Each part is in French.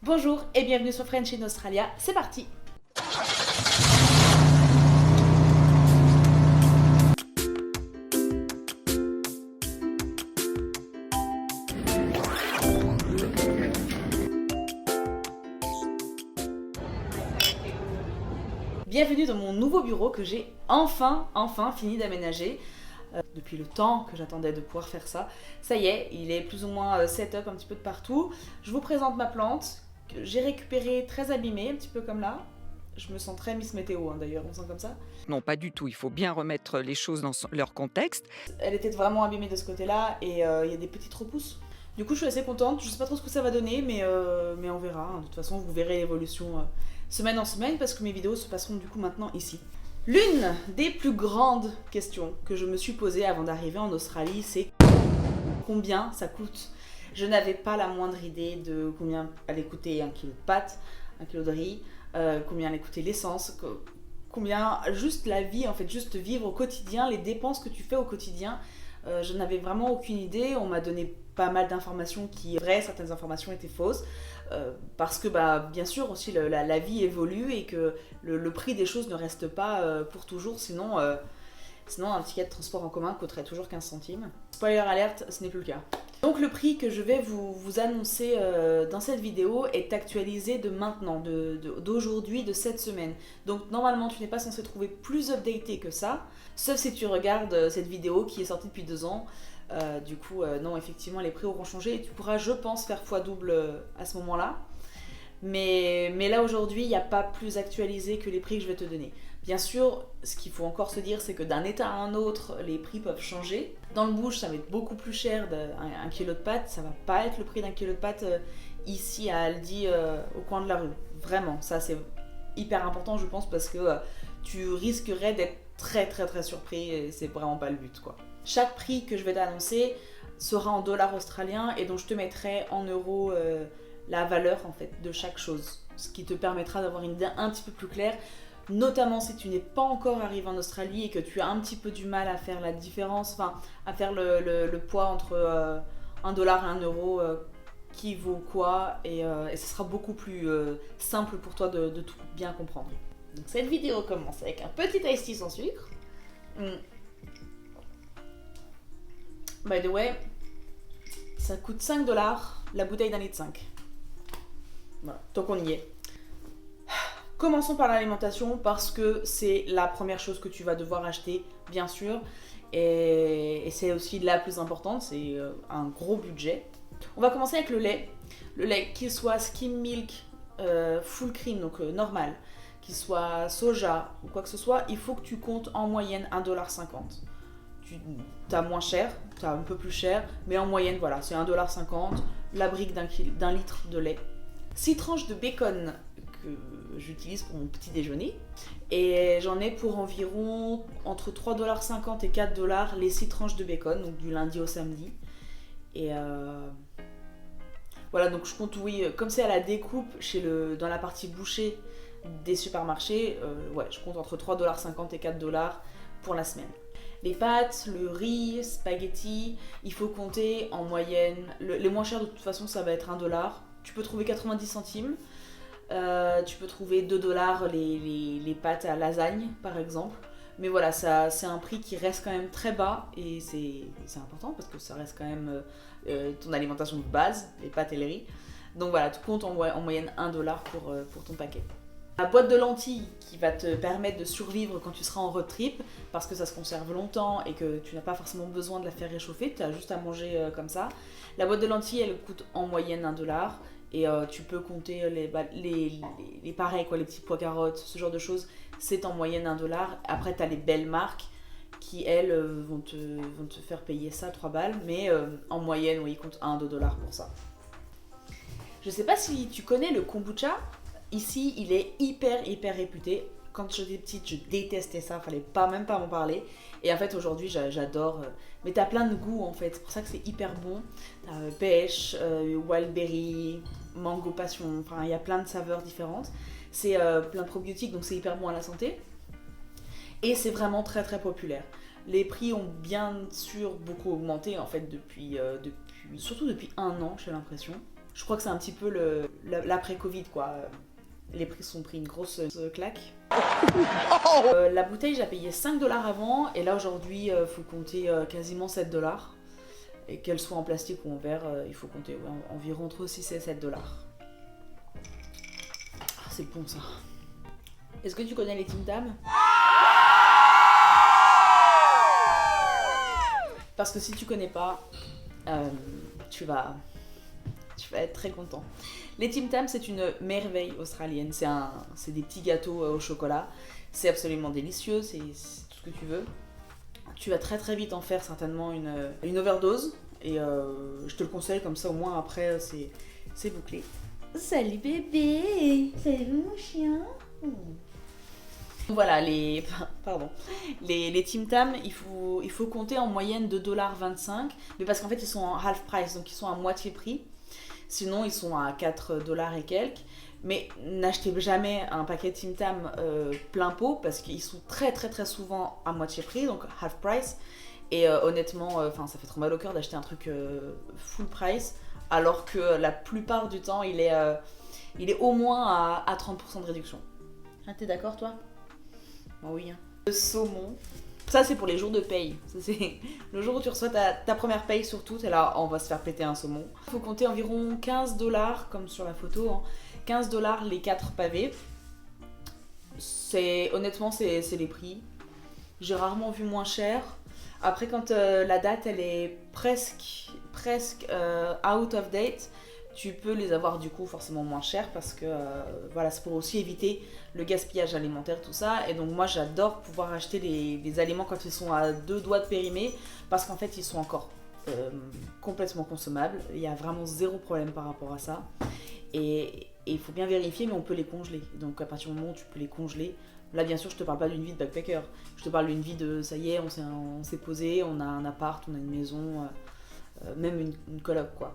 Bonjour et bienvenue sur French in Australia, c'est parti! Bienvenue dans mon nouveau bureau que j'ai enfin fini d'aménager. Depuis le temps que j'attendais de pouvoir faire ça. Ça y est, il est plus ou moins set-up un petit peu de partout. Je vous présente ma plante, que j'ai récupérée très abîmée, un petit peu comme là. Je me sens très Miss Météo d'ailleurs, on sent comme ça. Non, pas du tout. Il faut bien remettre les choses dans leur contexte. Elle était vraiment abîmée de ce côté-là et il y a des petites repousses. Du coup, je suis assez contente. Je sais pas trop ce que ça va donner, mais on verra. De toute façon, vous verrez l'évolution semaine en semaine parce que mes vidéos se passeront du coup maintenant ici. L'une des plus grandes questions que je me suis posée avant d'arriver en Australie, c'est combien ça coûte. Je n'avais pas la moindre idée de combien allait coûter un kilo de pâtes, un kilo de riz, combien allait coûter l'essence, combien juste la vie, en fait, juste vivre au quotidien, les dépenses que tu fais au quotidien. Je n'avais vraiment aucune idée. On m'a donné pas mal d'informations qui étaient vraies, certaines informations étaient fausses. Parce que bien sûr aussi la vie évolue et que le prix des choses ne reste pas pour toujours, sinon un ticket de transport en commun coûterait toujours 15 centimes. Spoiler alerte, ce n'est plus le cas. Donc le prix que je vais vous annoncer dans cette vidéo est actualisé de maintenant, d'aujourd'hui, de cette semaine. Donc normalement tu n'es pas censé trouver plus updaté que ça, sauf si tu regardes cette vidéo qui est sortie depuis 2 ans. Non, effectivement, les prix auront changé et tu pourras, je pense, faire x2 à ce moment-là. Mais là, aujourd'hui, il n'y a pas plus actualisé que les prix que je vais te donner. Bien sûr, ce qu'il faut encore se dire, c'est que d'un état à un autre, les prix peuvent changer. Dans le bush, ça va être beaucoup plus cher d'un kilo de pâtes. Ça va pas être le prix d'un kilo de pâtes ici à Aldi, au coin de la rue. Vraiment, ça c'est hyper important, je pense, parce que tu risquerais d'être très surpris et c'est vraiment pas le but, quoi. Chaque prix que je vais t'annoncer sera en dollars australiens et donc je te mettrai en euros la valeur en fait de chaque chose, ce qui te permettra d'avoir une idée un petit peu plus claire, notamment si tu n'es pas encore arrivé en Australie et que tu as un petit peu du mal à faire la différence, enfin à faire le poids entre 1 dollar et 1 euro, qui vaut quoi, et ce sera beaucoup plus simple pour toi de tout bien comprendre. Donc cette vidéo commence avec un petit iced tea sans sucre. By the way, ça coûte 5 dollars la bouteille d'1,5 litre. Voilà, tant qu'on y est. Commençons par l'alimentation parce que c'est la première chose que tu vas devoir acheter, bien sûr. Et c'est aussi la plus importante, c'est un gros budget. On va commencer avec le lait. Le lait, qu'il soit skim milk, full cream, donc normal, qu'il soit soja ou quoi que ce soit, il faut que tu comptes en moyenne 1,50 $. T'as moins cher, t'as un peu plus cher, mais en moyenne, voilà, c'est 1,50 $, la brique d'un litre de lait. 6 tranches de bacon que j'utilise pour mon petit déjeuner, et j'en ai pour environ entre 3,50 $ et 4 $, les 6 tranches de bacon, donc du lundi au samedi. Et voilà, donc je compte, oui, comme c'est à la découpe dans la partie bouchée des supermarchés, ouais, je compte entre 3,50 $ et 4 $ pour la semaine. Les pâtes, le riz, spaghetti, il faut compter en moyenne. Les moins chers de toute façon, ça va être 1 $. Tu peux trouver 90 centimes. Tu peux trouver 2 $ les pâtes à lasagne, par exemple. Mais voilà, c'est un prix qui reste quand même très bas et c'est important parce que ça reste quand même ton alimentation de base, les pâtes et les riz. Donc voilà, tu comptes en moyenne 1 $ pour ton paquet. La boîte de lentilles qui va te permettre de survivre quand tu seras en road trip, parce que ça se conserve longtemps et que tu n'as pas forcément besoin de la faire réchauffer, tu as juste à manger comme ça. La boîte de lentilles, elle coûte en moyenne 1 $, et tu peux compter les pareils, quoi, les petits pois carottes, ce genre de choses, c'est en moyenne 1 $. Après, tu as les belles marques qui, elles, vont te faire payer ça 3 balles, mais en moyenne, oui, ils comptent 1-2 $ pour ça. Je sais pas si tu connais le kombucha. Ici, il est hyper réputé. Quand j'étais petite, je détestais ça, fallait même pas m'en parler. Et en fait, aujourd'hui, j'adore. Mais t'as plein de goûts en fait, c'est pour ça que c'est hyper bon. T'as pêche, wildberry, mango passion, enfin, il y a plein de saveurs différentes. C'est plein de probiotiques, donc c'est hyper bon à la santé. Et c'est vraiment très populaire. Les prix ont bien sûr beaucoup augmenté en fait surtout depuis 1 an, j'ai l'impression. Je crois que c'est un petit peu l'après-Covid, quoi. Les prix se sont pris une grosse claque. La bouteille, j'ai payé 5$ avant, et là aujourd'hui, il faut compter quasiment 7$. Et qu'elle soit en plastique ou en verre, il faut compter environ entre 6 et 7$. Ah, c'est bon ça. Est-ce que tu connais les Tim Tam? Parce que si tu connais pas, tu vas être très content. Les Tim Tam, c'est une merveille australienne. C'est des petits gâteaux au chocolat. C'est absolument délicieux, c'est tout ce que tu veux. Tu vas très très vite en faire certainement une overdose. Et je te le conseille, comme ça au moins après c'est bouclé. Salut bébé! Salut mon chien! Voilà, les Tim Tam, il faut compter en moyenne de $25, mais parce qu'en fait ils sont en half price, donc ils sont à moitié prix. Sinon ils sont à 4$ et quelques. Mais n'achetez jamais un paquet de Tim Tam plein pot, parce qu'ils sont très très très souvent à moitié prix, donc half price. Et honnêtement, ça fait trop mal au cœur d'acheter un truc full price, alors que la plupart du temps il est au moins à 30% de réduction. Ah, t'es d'accord toi? Bah oui. Hein. Le saumon, ça c'est pour les jours de paye. Ça, c'est le jour où tu reçois ta première paye, surtout, t'es là, on va se faire péter un saumon. Il faut compter environ 15$, comme sur la photo, hein. 15$ les 4 pavés. Honnêtement, c'est les prix. J'ai rarement vu moins cher. Après, quand la date elle est presque out of date, tu peux les avoir du coup forcément moins cher, parce que voilà, c'est pour aussi éviter le gaspillage alimentaire, tout ça. Et donc moi j'adore pouvoir acheter les aliments quand ils sont à 2 doigts de périmer, parce qu'en fait ils sont encore complètement consommables. Il y a vraiment zéro problème par rapport à ça. Et il faut bien vérifier, mais on peut les congeler. Donc à partir du moment où tu peux les congeler, là bien sûr je te parle pas d'une vie de backpacker, je te parle d'une vie de ça y est, on s'est posé, on a un appart, on a une maison, même une coloc quoi.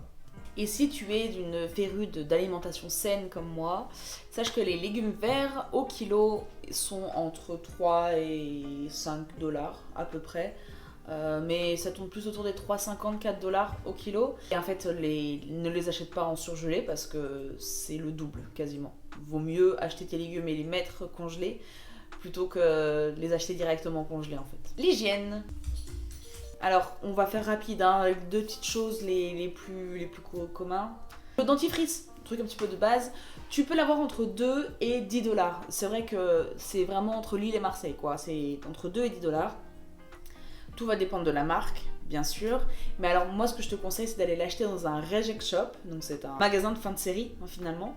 Et si tu es d'une férue d'alimentation saine comme moi, sache que les légumes verts au kilo sont entre 3 et 5$ à peu près. Mais ça tourne plus autour des 3,50, 4$ au kilo. Et en fait, ne les achète pas en surgelé, parce que c'est le double quasiment. Vaut mieux acheter tes légumes et les mettre congelés plutôt que les acheter directement congelés en fait. L'hygiène. Alors, on va faire rapide, hein, avec 2 petites choses les plus communs. Le dentifrice, un truc un petit peu de base, tu peux l'avoir entre 2 et 10$. C'est vrai que c'est vraiment entre Lille et Marseille, quoi. C'est entre 2 et 10$. Tout va dépendre de la marque, bien sûr. Mais alors, moi, ce que je te conseille, c'est d'aller l'acheter dans un reject shop. Donc, c'est un magasin de fin de série, hein, finalement,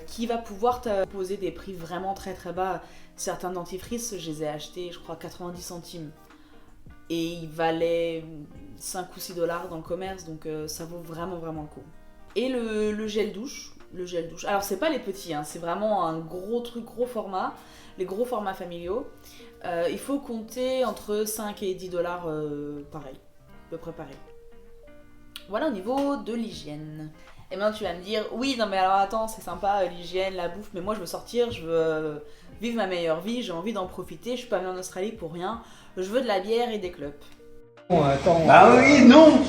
qui va pouvoir te poser des prix vraiment très très bas. Certains dentifrices, je les ai achetés, je crois, 90 centimes. Et ils valaient 5 ou 6$ dans le commerce, donc ça vaut vraiment vraiment le coup. Et le gel douche. Alors c'est pas les petits, hein, c'est vraiment un gros truc, gros format, les gros formats familiaux. Il faut compter entre 5 et 10$, pareil, à peu près pareil. Voilà au niveau de l'hygiène. Et maintenant tu vas me dire, oui non mais alors attends, c'est sympa l'hygiène, la bouffe, mais moi je veux sortir, je veux vivre ma meilleure vie, j'ai envie d'en profiter, je suis pas venue en Australie pour rien, je veux de la bière et des clopes. Bon, attends. Bah oui, non.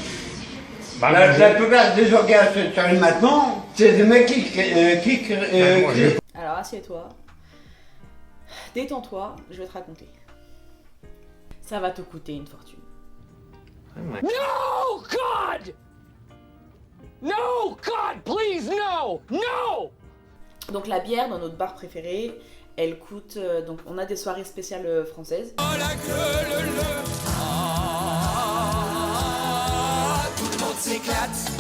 Bah, la plupart des organes sexuels maintenant, c'est des mecs qui Alors assieds-toi, détends-toi, je vais te raconter. Ça va te coûter une fortune. No, God! No, God, please, no! No! Donc la bière dans notre bar préféré, elle coûte... donc on a des soirées spéciales françaises. Oh la queue tout le monde s'éclate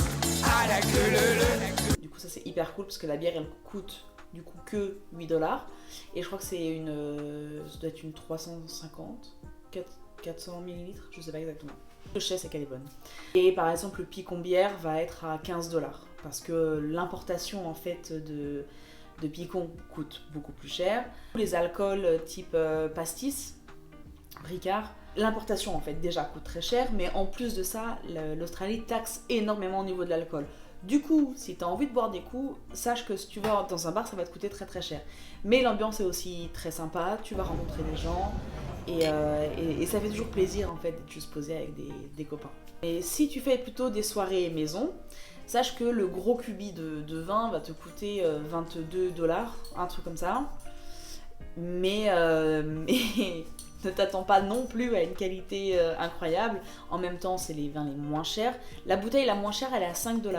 à la queue Du coup ça c'est hyper cool, parce que la bière elle coûte du coup que 8$. Et je crois que c'est ça doit être une 350, 400 ml, je sais pas exactement. Ce que je sais c'est qu'elle est bonne. Et par exemple le picon bière va être à 15$, parce que l'importation en fait de picon coûte beaucoup plus cher. Les alcools type pastis, Ricard, l'importation en fait déjà coûte très cher, mais en plus de ça, l'Australie taxe énormément au niveau de l'alcool. Du coup, si tu as envie de boire des coups, sache que si tu vas dans un bar, ça va te coûter très très cher. Mais l'ambiance est aussi très sympa, tu vas rencontrer des gens, et ça fait toujours plaisir en fait d'être juste posé avec des copains. Et si tu fais plutôt des soirées maison, Sache que le gros cubi de vin va te coûter 22$, un truc comme ça. Mais ne t'attends pas non plus à une qualité incroyable. En même temps, c'est les vins les moins chers. La bouteille la moins chère, elle est à 5$.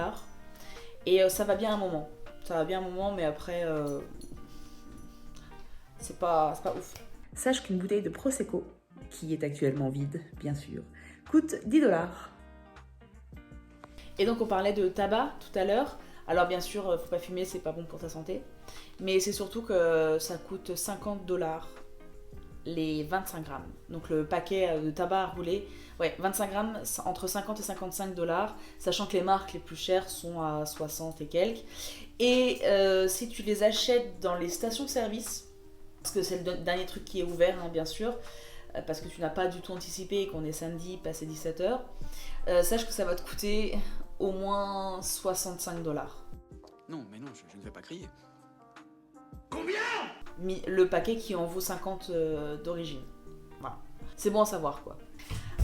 Et ça va bien un moment. Ça va bien un moment, mais après, c'est pas ouf. Sache qu'une bouteille de Prosecco, qui est actuellement vide, bien sûr, coûte 10$. Et donc on parlait de tabac tout à l'heure. Alors bien sûr, faut pas fumer, c'est pas bon pour ta santé. Mais c'est surtout que ça coûte 50$ les 25 grammes. Donc le paquet de tabac à rouler, ouais, 25 grammes, entre 50 et 55$, sachant que les marques les plus chères sont à 60 et quelques. Et si tu les achètes dans les stations-service, parce que c'est le dernier truc qui est ouvert, hein, bien sûr, parce que tu n'as pas du tout anticipé et qu'on est samedi, passé 17h, sache que ça va te coûter au moins 65$. Non, mais non, je ne vais pas crier. Le paquet qui en vaut 50 d'origine. Voilà. C'est bon à savoir, quoi.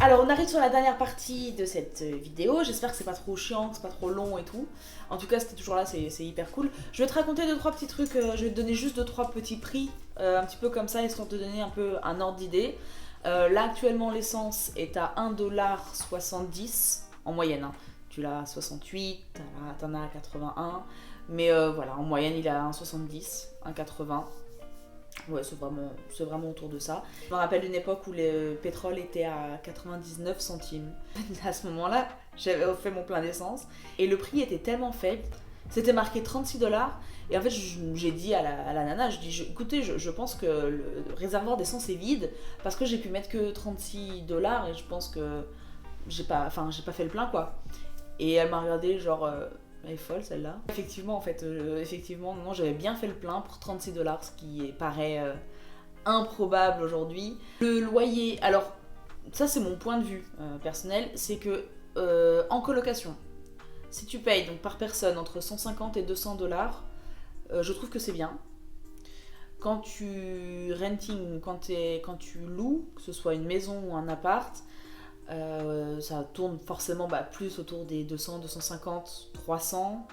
Alors, on arrive sur la dernière partie de cette vidéo. J'espère que c'est pas trop chiant, que c'est pas trop long et tout. En tout cas, c'était toujours là, c'est hyper cool. Je vais te raconter 2-3 petits trucs. Je vais te donner juste 2-3 petits prix, un petit peu comme ça, histoire de te donner un peu un ordre d'idée. Là, actuellement, l'essence est à 1,70$ en moyenne. Hein. Tu l'as à 68, t'en as à 81. Mais voilà, en moyenne, il est à 1,70$, 1,80$. Ouais, c'est vraiment autour de ça. Je me rappelle d'une époque où le pétrole était à 99 centimes. À ce moment-là, j'avais fait mon plein d'essence. Et le prix était tellement faible. C'était marqué 36$. Et en fait, j'ai dit à la nana, écoutez, je pense que le réservoir d'essence est vide. Parce que j'ai pu mettre que 36$ et je pense que j'ai pas fait le plein, quoi. Et elle m'a regardé genre... elle est folle celle-là. Effectivement, en fait, non, j'avais bien fait le plein pour 36$, ce qui paraît improbable aujourd'hui. Le loyer, alors ça c'est mon point de vue personnel, c'est que en colocation, si tu payes donc par personne entre 150 et 200$, je trouve que c'est bien. Quand tu loues, que ce soit une maison ou un appart, ça tourne forcément plus autour des 200, 250, 300,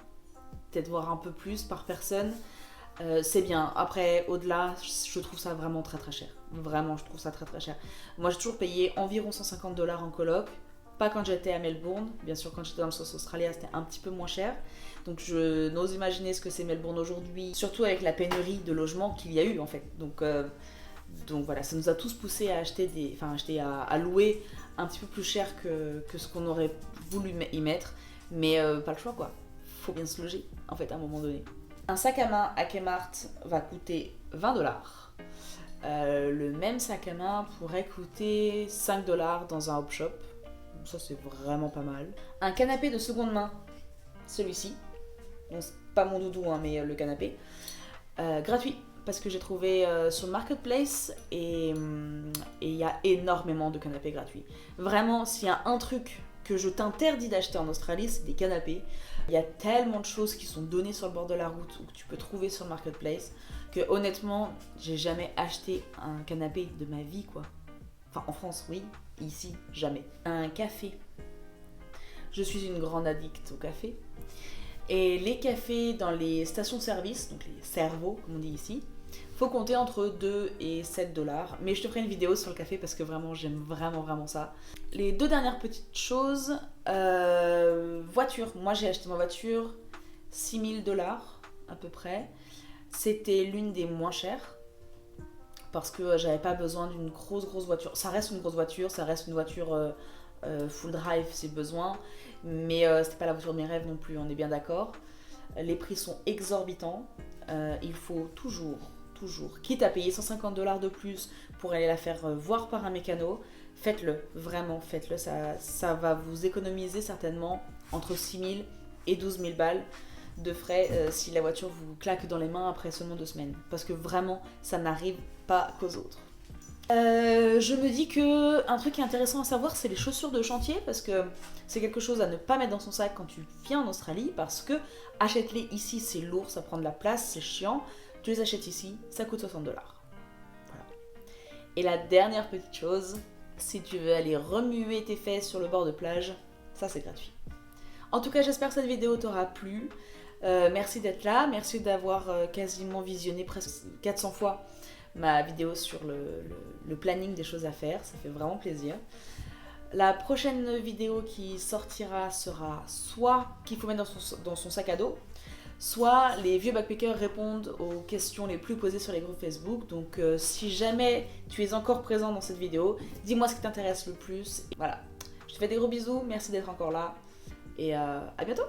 peut-être voire un peu plus par personne. C'est bien. Après, au-delà, je trouve ça vraiment très très cher. Vraiment, je trouve ça très très cher. Moi, j'ai toujours payé environ 150$ en coloc. Pas quand j'étais à Melbourne. Bien sûr, quand j'étais dans le South Australia, c'était un petit peu moins cher. Donc, je n'ose imaginer ce que c'est Melbourne aujourd'hui, surtout avec la pénurie de logements qu'il y a eu en fait. Donc voilà, ça nous a tous poussé à louer un petit peu plus cher que ce qu'on aurait voulu y mettre, mais pas le choix quoi, faut bien se loger en fait à un moment donné. Un sac à main à Kmart va coûter 20$. Le même sac à main pourrait coûter 5$ dans un Hop Shop, ça c'est vraiment pas mal. Un canapé de seconde main, celui-ci, bon, c'est pas mon doudou hein, mais le canapé, gratuit. Parce que j'ai trouvé sur le Marketplace et il y a énormément de canapés gratuits. Vraiment, s'il y a un truc que je t'interdis d'acheter en Australie, c'est des canapés. Il y a tellement de choses qui sont données sur le bord de la route ou que tu peux trouver sur le Marketplace que honnêtement, j'ai jamais acheté un canapé de ma vie quoi. Enfin en France oui, ici jamais. Un café. Je suis une grande addict au café. Et les cafés dans les stations-service, donc les servos comme on dit ici, faut compter entre 2 et 7$. Mais je te ferai une vidéo sur le café parce que vraiment j'aime vraiment ça. Les 2 dernières petites choses, voiture. Moi j'ai acheté ma voiture 6 000$ à peu près. C'était l'une des moins chères parce que j'avais pas besoin d'une grosse voiture. Ça reste une grosse voiture, ça reste une voiture full drive si besoin. Mais c'était pas la voiture de mes rêves non plus, on est bien d'accord. Les prix sont exorbitants. Il faut toujours, quitte à payer 150$ de plus pour aller la faire voir par un mécano, faites-le, vraiment faites-le. Ça va vous économiser certainement entre 6 000 et 12 000 balles de frais si la voiture vous claque dans les mains après seulement 2 semaines. Parce que vraiment, ça n'arrive pas qu'aux autres. Je me dis que un truc qui est intéressant à savoir, c'est les chaussures de chantier parce que c'est quelque chose à ne pas mettre dans son sac quand tu viens en Australie parce que achète-les ici, c'est lourd, ça prend de la place, c'est chiant. Tu les achètes ici, ça coûte 60$. Voilà. Et la dernière petite chose, si tu veux aller remuer tes fesses sur le bord de plage, ça c'est gratuit. En tout cas, j'espère que cette vidéo t'aura plu. Merci d'être là, merci d'avoir quasiment visionné presque 400 fois ma vidéo sur le planning des choses à faire, ça fait vraiment plaisir. La prochaine vidéo qui sortira sera soit qu'il faut mettre dans son sac à dos, soit les vieux backpackers répondent aux questions les plus posées sur les groupes Facebook. Donc si jamais tu es encore présent dans cette vidéo, dis-moi ce qui t'intéresse le plus. Voilà, je te fais des gros bisous, merci d'être encore là et à bientôt.